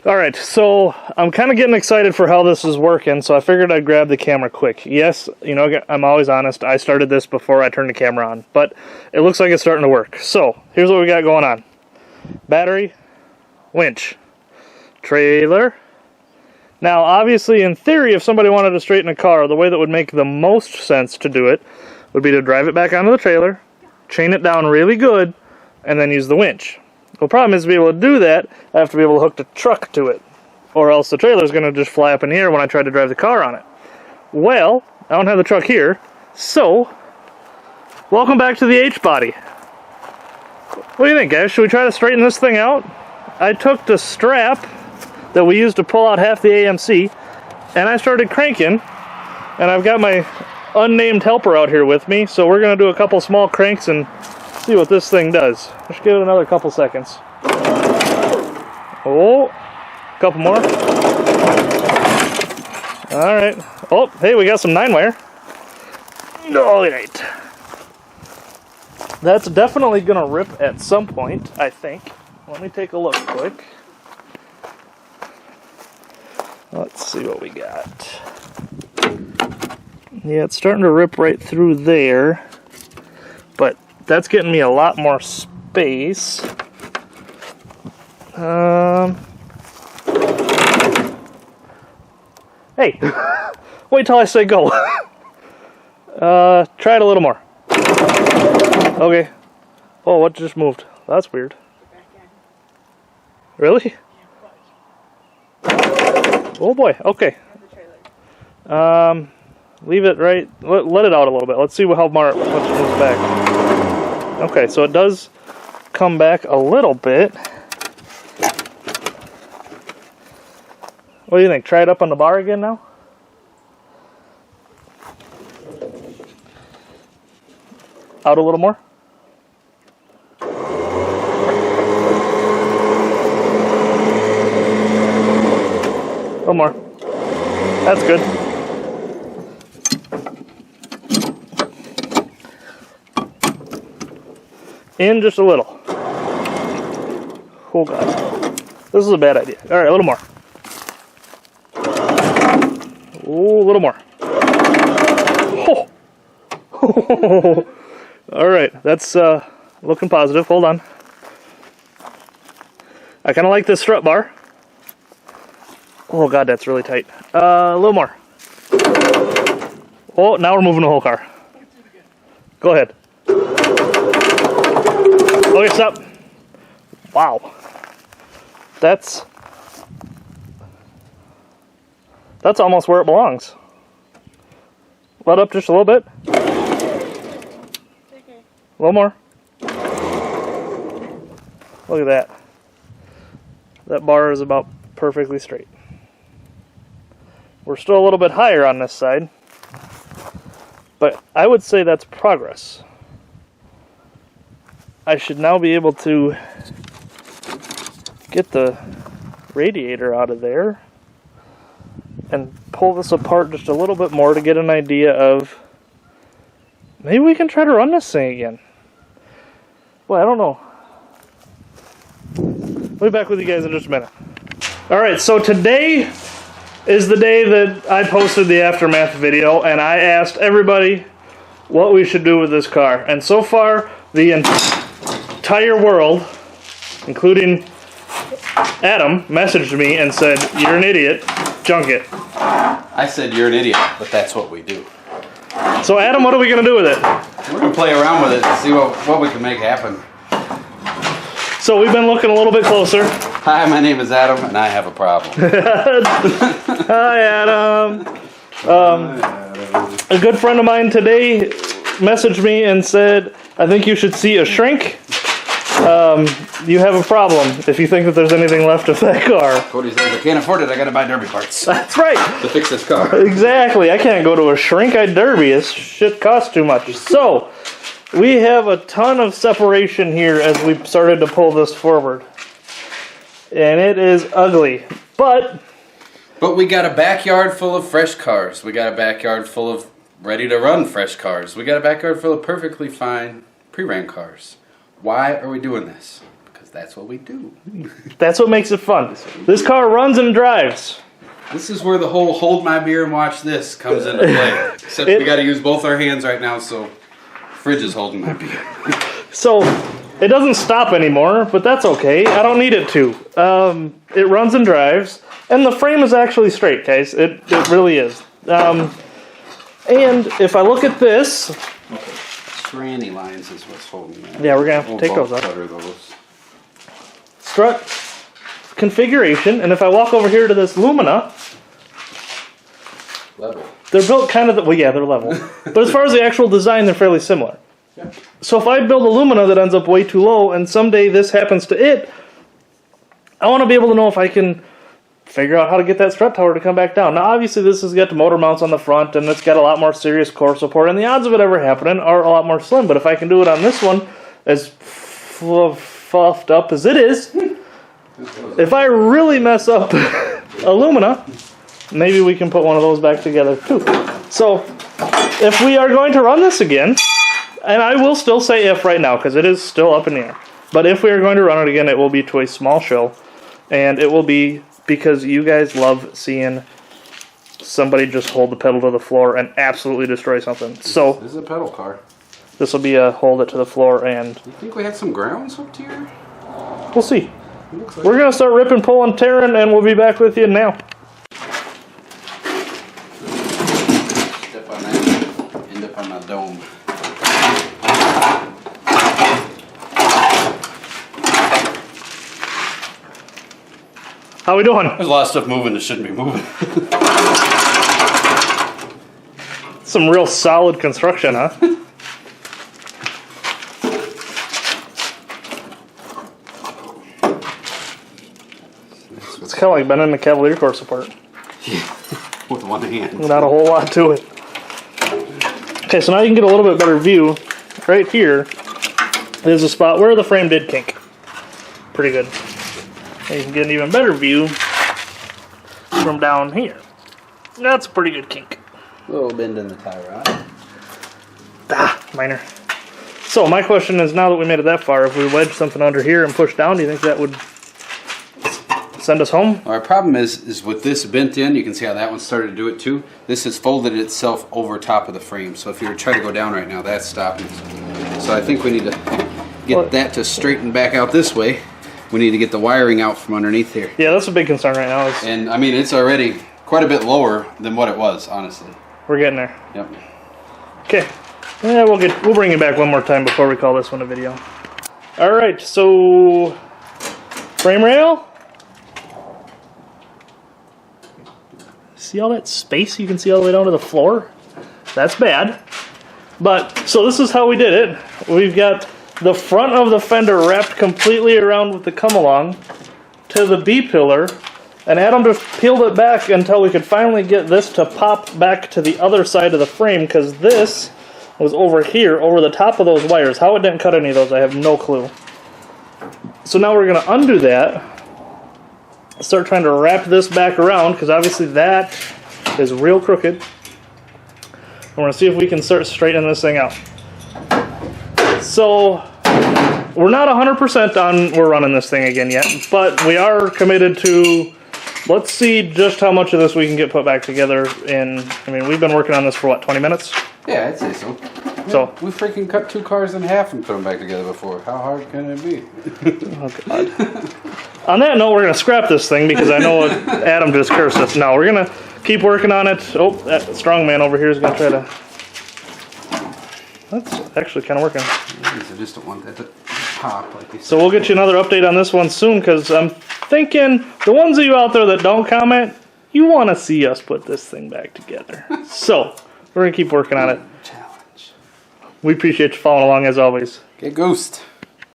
Alright, so I'm kind of getting excited for how this is working, so I figured I'd grab the camera quick. Yes, you know, I'm always honest, I started this before I turned the camera on, but it looks like it's starting to work. So, here's what we got going on. Battery, winch, trailer. Now, obviously, in theory, if somebody wanted to straighten a car, the way that would make the most sense to do it would be to drive it back onto the trailer, chain it down really good, and then use the winch. The problem is, to be able to do that, I have to be able to hook the truck to it, or else the trailer is going to just fly up in the air when I try to drive the car on it. Well, I don't have the truck here, so welcome back to the H-body. What do you think, guys? Should we try to straighten this thing out? I took the strap that we used to pull out half the AMC, and I started cranking, and I've got my unnamed helper out here with me, so we're going to do a couple small cranks and see what this thing does. Let's give it another couple seconds. Oh, a couple more. Alright. Oh, hey, we got some 9-wire. Alright. That's definitely going to rip at some point, I think. Let me take a look quick. Let's see what we got. Yeah, it's starting to rip right through there, but that's getting me a lot more space. Hey, wait till I say go. Try it a little more. Okay. Oh, what just moved? That's weird. Really? Oh boy, okay. Leave it right, let it out a little bit. Let's see how much moves back. Okay, so it does come back a little bit. What do you think? Try it up on the bar again now? Out a little more? A little more. That's good. In just a little. Oh god. This is a bad idea. Alright, a little more. Oh, a little more. Oh. Alright, that's looking positive. Hold on. I kind of like this strut bar. Oh god, that's really tight. A little more. Oh, now we're moving the whole car. Go ahead. Okay, stop. Wow. That's almost where it belongs. Let up just a little bit. A little more. Look at that. That bar is about perfectly straight. We're still a little bit higher on this side, but I would say that's progress. I should now be able to get the radiator out of there and pull this apart just a little bit more to get an idea of, maybe we can try to run this thing again. Well, I don't know. We'll be back with you guys in just a minute. Alright, so today is the day that I posted the aftermath video, and I asked everybody what we should do with this car. And so far, the entire world, including Adam, messaged me and said, "You're an idiot, junk it." I said, "You're an idiot," but that's what we do. So Adam, what are we going to do with it? We're going to play around with it and see what we can make happen. So we've been looking a little bit closer. Hi, my name is Adam, and I have a problem. Hi, Adam. A good friend of mine today messaged me and said, "I think you should see a shrink. You have a problem if you think that there's anything left of that car." Cody says, "I can't afford it. I got to buy derby parts." That's right. To fix this car. Exactly. I can't go to a shrink. I derby. This shit costs too much. So we have a ton of separation here as we started to pull this forward. And it is ugly. But we got a backyard full of fresh cars. We got a backyard full of ready-to-run fresh cars. We got a backyard full of perfectly fine pre-ran cars. Why are we doing this? Because Because that's what we do. That's what makes it fun. This car runs and drives. This is where the whole hold my beer and watch this comes into play. Except we got to use both our hands right now, so fridge is holding my beer. So it doesn't stop anymore, but that's okay. I don't need it to. It runs and drives, and the frame is actually straight, guys. It really is. And if I look at this, Tranny lines is what's holding that. yeah, we're gonna have to take those out. Strut configuration, and if I walk over here to this Lumina, Level. they're built kind of, well, yeah, they're level. But as far as the actual design, they're fairly similar. Yeah. So if I build a Lumina that ends up way too low, and someday this happens to it, I want to be able to know if I can figure out how to get that strut tower to come back down. Now, obviously, this has got the motor mounts on the front, and it's got a lot more serious core support, and the odds of it ever happening are a lot more slim. But if I can do it on this one, as fluffed up as it is, if I really mess up a Lumina, maybe we can put one of those back together too. So, if we are going to run this again, and I will still say if right now, because it is still up in the air, but if we are going to run it again, it will be to a small show, and it will be because you guys love seeing somebody just hold the pedal to the floor and absolutely destroy something. So, This is a pedal car. this will be a hold it to the floor, and You think we had some grounds up here? we'll see. Looks like We're going to start ripping, pulling, tearing, and we'll be back with you now. Step on that, end up on my dome. How we doing? There's a lot of stuff moving that shouldn't be moving. Some real solid construction, huh? It's kind of like bending the Cavalier core support. With one hand. Not a whole lot to it. Okay, so now you can get a little bit better view. Right here is a spot where the frame did kink. Pretty good. And you can get an even better view from down here. That's a pretty good kink. A little bend in the tie rod. Minor. So my question is, now that we made it that far, if we wedge something under here and push down, do you think that would send us home? Our problem is with this bent in, you can see how that one started to do it too. This has folded itself over top of the frame. So if you were trying to go down right now, that's stopping. So I think we need to get that to straighten back out this way. We need to get the wiring out from underneath here. Yeah, that's a big concern right now. Is And I mean, it's already quite a bit lower than what it was, honestly. we're getting there. Yep. Okay. Yeah, we'll bring it back one more time before we call this one a video. All right, so frame rail. See all that space you can see all the way down to the floor? That's bad. But so this is how we did it. We've got the front of the fender wrapped completely around with the come along to the B pillar, and Adam just peeled it back until we could finally get this to pop back to the other side of the frame, because this was over here, over the top of those wires. How it didn't cut any of those, I have no clue. So now we're going to undo that, start trying to wrap this back around, because obviously that is real crooked. And we're going to see if we can start straightening this thing out. So we're not 100% on we're running this thing again yet, but we are committed to, let's see just how much of this we can get put back together in, I mean, we've been working on this for what, 20 minutes? Yeah, I'd say so. So we freaking cut 2 cars in half and put them back together before. How hard can it be? oh God. On that note, we're going to scrap this thing because I know Adam just cursed us. No, we're going to keep working on it. Oh, that strong man over here is going to try to... That's actually kind of working. I just don't want that to pop like this. So we'll get you another update on this one soon, because I'm thinking the ones of you out there that don't comment, you want to see us put this thing back together. So we're going to keep working on it. Challenge. We appreciate you following along as always. Get goosed.